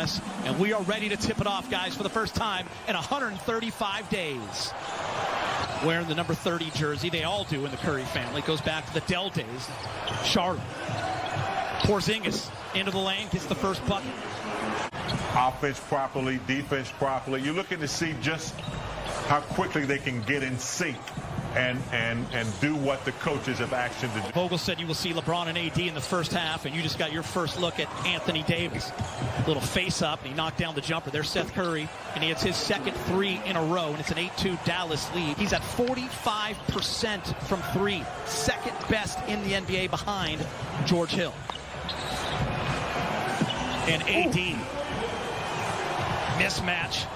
upon us, and we are ready to tip it off, guys, for the first time in 135 days. Wearing the number 30 jersey, they all do in the Curry family. Goes back to the Dell days. Charlotte. Porzingis into the lane, gets the first bucket. Offense properly, defense properly. You're looking to see just how quickly they can get in sync and do what the coaches have asked them to do. Vogel said you will see LeBron and AD in the first half, and you just got your first look at Anthony Davis. Little face up, and he knocked down the jumper. There's Seth Curry, and he hits his second three in a row, and it's an 8-2 Dallas lead. He's at 45% from three, second best in the NBA behind George Hill. And AD, mismatch,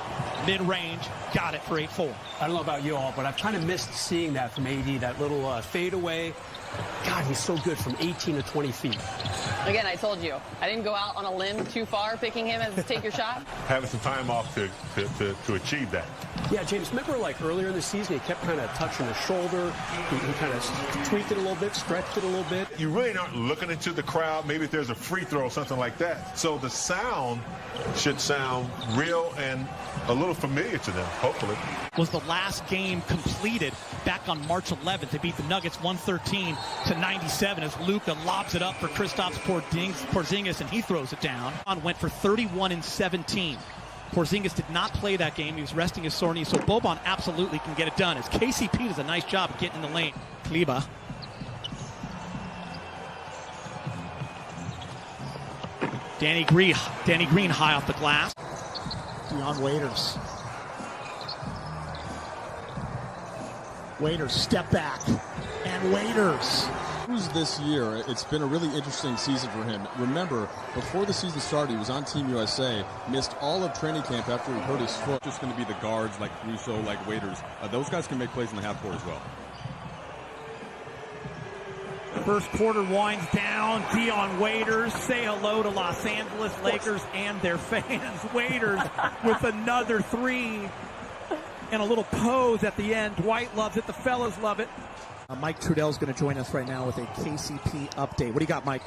mid-range, got it for 8-4. I don't know about you all, but I've kind of missed seeing that from AD, that little fadeaway. God, he's so good from 18 to 20 feet. Again, I told you, I didn't go out on a limb too far picking him as take your shot. Having some time off to achieve that. Yeah, James, remember like earlier in the season, he kept kind of touching his shoulder. He kind of tweaked it a little bit, stretched it a little bit. You really aren't looking into the crowd. Maybe if there's a free throw or something like that. So the sound should sound real and a little familiar to them, hopefully. Was the last game completed back on March 11th. They beat the Nuggets 113 to 97 as Luka lobs it up for Kristaps Porzingis, and he throws it down. Went for 31 and 17. Porzingis did not play that game. He was resting his sore knee, so Boban absolutely can get it done. As KCP does a nice job of getting in the lane. Kleba. Danny Green high off the glass. Dion Waiters. Waiters step back, and Waiters. This year, it's been a really interesting season for him. Remember, before the season started, he was on Team USA, missed all of training camp after he hurt his foot. Just going to be the guards like Russo, like Waiters. Those guys can make plays in the half court as well. First quarter winds down. Dion Waiters, say hello to Los Angeles Lakers and their fans. Waiters with another three and a little pose at the end. Dwight loves it. The fellas love it. Mike Trudell's going to join us right now with a KCP update. What do you got, Mike?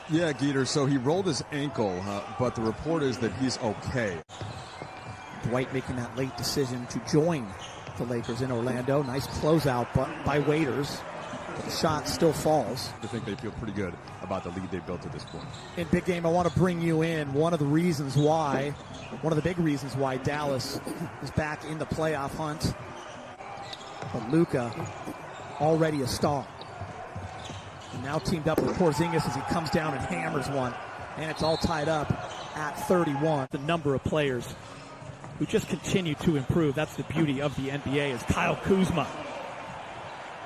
Yeah, Geeter, so he rolled his ankle, but the report is that he's okay. Dwight making that late decision to join the Lakers in Orlando. Nice closeout by Waiters. The shot still falls. I think they feel pretty good about the lead they built at this point. In big game, I want to bring you in. One of the big reasons why Dallas is back in the playoff hunt. But Luka, already a star. And now teamed up with Porzingis as he comes down and hammers one. And it's all tied up at 31. The number of players who just continue to improve. That's the beauty of the NBA, is Kyle Kuzma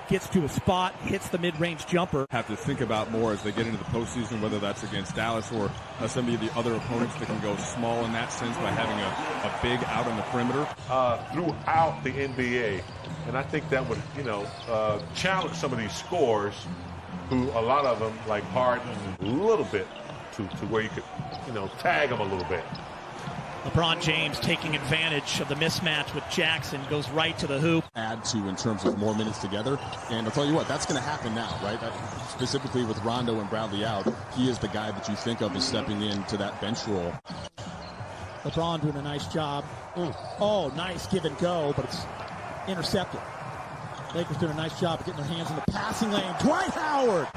gets to a spot, hits the mid-range jumper. Have to think about more as they get into the postseason, whether that's against Dallas or some of the other opponents that can go small in that sense by having a big out on the perimeter. Throughout the NBA, and I think that would, challenge some of these scorers who a lot of them, like Harden, a little bit to where you could, tag them a little bit. LeBron James taking advantage of the mismatch with Jackson, goes right to the hoop. Add to in terms of more minutes together. And I'll tell you what, that's going to happen now, right? Specifically with Rondo and Bradley out, he is the guy that you think of as stepping into that bench role. LeBron doing a nice job. Oh, nice give and go, but it's intercepted. Lakers doing a nice job of getting their hands in the passing lane. Dwight Howard!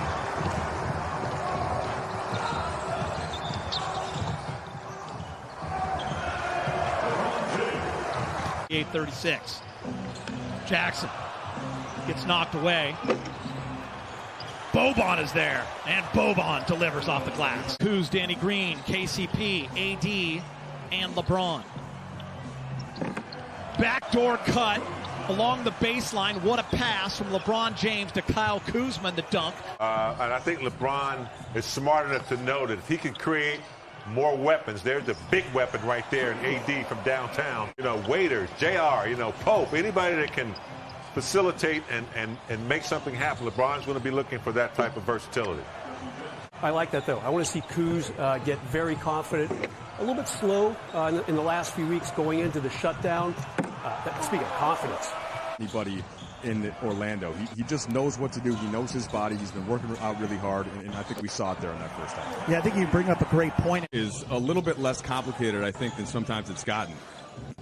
36. Jackson gets knocked away. Boban is there, and Boban delivers off the glass. Who's Danny Green, KCP, AD, and LeBron. Backdoor cut along the baseline. What a pass from LeBron James to Kyle Kuzma in the dunk. And I think LeBron is smart enough to know that if he can create more weapons, there's the big weapon right there in AD from downtown. Waiters, JR, Pope, anybody that can facilitate and make something happen. LeBron's going to be looking for that type of versatility. I like that, though. I want to see Kuz get very confident. A little bit slow in the last few weeks going into the shutdown. Speaking of confidence. Anybody in Orlando. He just knows what to do. He knows his body. He's been working out really hard, and I think we saw it there in that first half. Yeah, I think you bring up a great point. Is a little bit less complicated, I think, than sometimes it's gotten.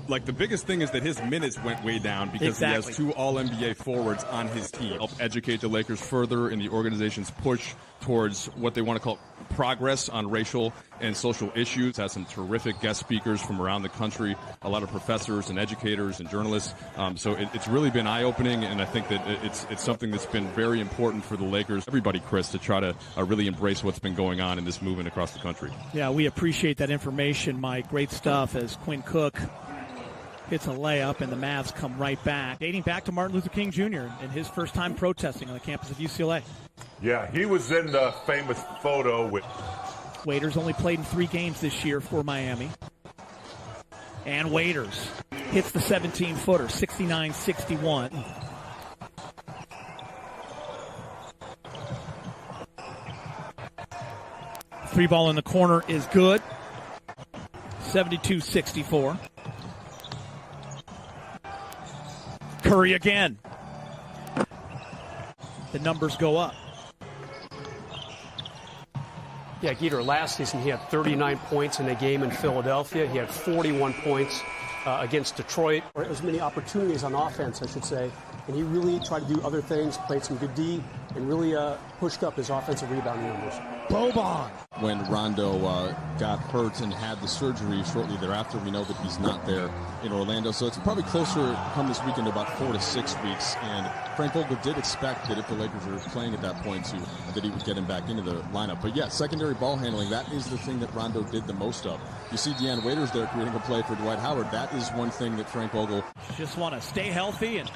Like, the biggest thing is that his minutes went way down because he has 2 All-NBA forwards on his team. Help educate the Lakers further in the organization's push towards what they want to call progress on racial and social issues. Has some terrific guest speakers from around the country, a lot of professors and educators and journalists. So it's really been eye-opening, and I think that it's something that's been very important for the Lakers, everybody, Chris, to try to really embrace what's been going on in this movement across the country. Yeah, we appreciate that information, Mike. Great stuff as Quinn Cook hits a layup, and the Mavs come right back. Dating back to Martin Luther King Jr. and his first time protesting on the campus of UCLA. Yeah, he was in the famous photo with... Waiters only played in 3 games this year for Miami. And Waiters hits the 17-footer, 69-61. Three ball in the corner is good. 72-64. Curry again. The numbers go up. Yeah, Geeter, last season he had 39 points in a game in Philadelphia. He had 41 points against Detroit, or as many opportunities on offense, I should say. And he really tried to do other things, played some good D, and really pushed up his offensive rebounding numbers. Boban. When Rondo got hurt and had the surgery shortly thereafter, we know that he's not there in Orlando. So it's probably closer come this weekend to about 4 to 6 weeks. And Frank Vogel did expect that if the Lakers were playing at that point, that he would get him back into the lineup. But yeah, secondary ball handling, that is the thing that Rondo did the most of. You see Deanna Waiters there creating a play for Dwight Howard. That is one thing that Frank Vogel just want to stay healthy and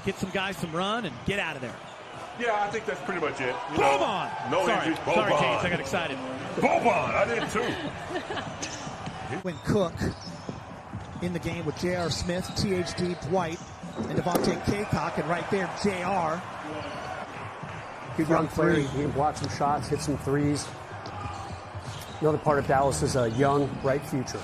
get some guys some run and get out of there. Yeah, I think that's pretty much it. Boban! No Sorry, injuries. Boban. Sorry, James, I got excited. Boban, I did too. When Cook in the game with J.R. Smith, THD, Dwight, and Devontae Kaycock, and right there, J.R. Good young player. He can block some shots, hit some threes. Another part of Dallas is a young, bright future.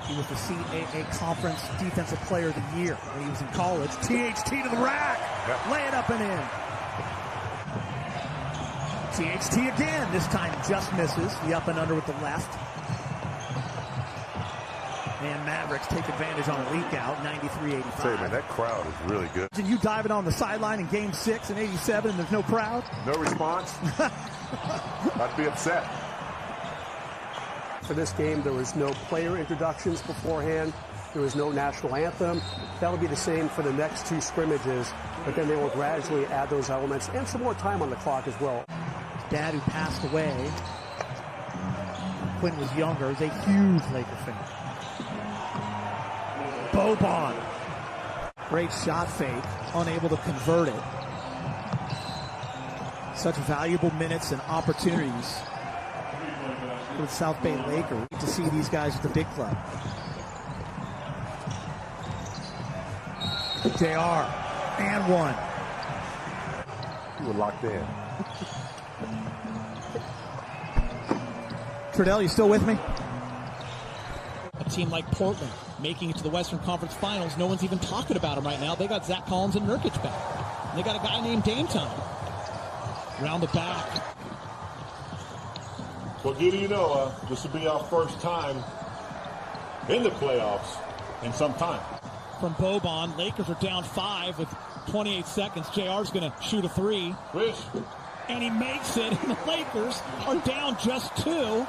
He was the CAA Conference Defensive Player of the Year when he was in college. THT to the rack. Yep. Lay it up and in. THT again. This time just misses. The up and under with the left. And Mavericks take advantage on a leak out, 93-85. Say, man, that crowd is really good. And you diving on the sideline in Game 6 in 87 and there's no crowd? No response? I'd be upset. For this game, there was no player introductions beforehand. There was no national anthem. That'll be the same for the next 2 scrimmages, but then they will gradually add those elements and some more time on the clock as well. Dad, who passed away, Quinn was younger, is a huge Laker fan. Boban. Great shot fake, unable to convert it. Such valuable minutes and opportunities for the South Bay Lakers to see these guys at the big club. JR, and one. You were locked in. Trudell, you still with me? A team like Portland making it to the Western Conference Finals. No one's even talking about them right now. They got Zach Collins and Nurkic back. And they got a guy named Dame Time. Around the back. Well, Giddy, you know, this will be our first time in the playoffs in some time. From Boban, Lakers are down 5 with 28 seconds. JR's going to shoot a 3. Rich. And he makes it, and the Lakers are down just 2.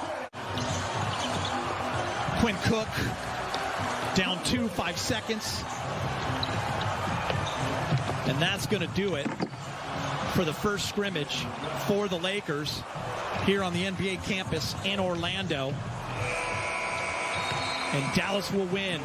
Quinn Cook, down 2, 5 seconds. And that's going to do it for the first scrimmage for the Lakers here on the NBA campus in Orlando. And Dallas will win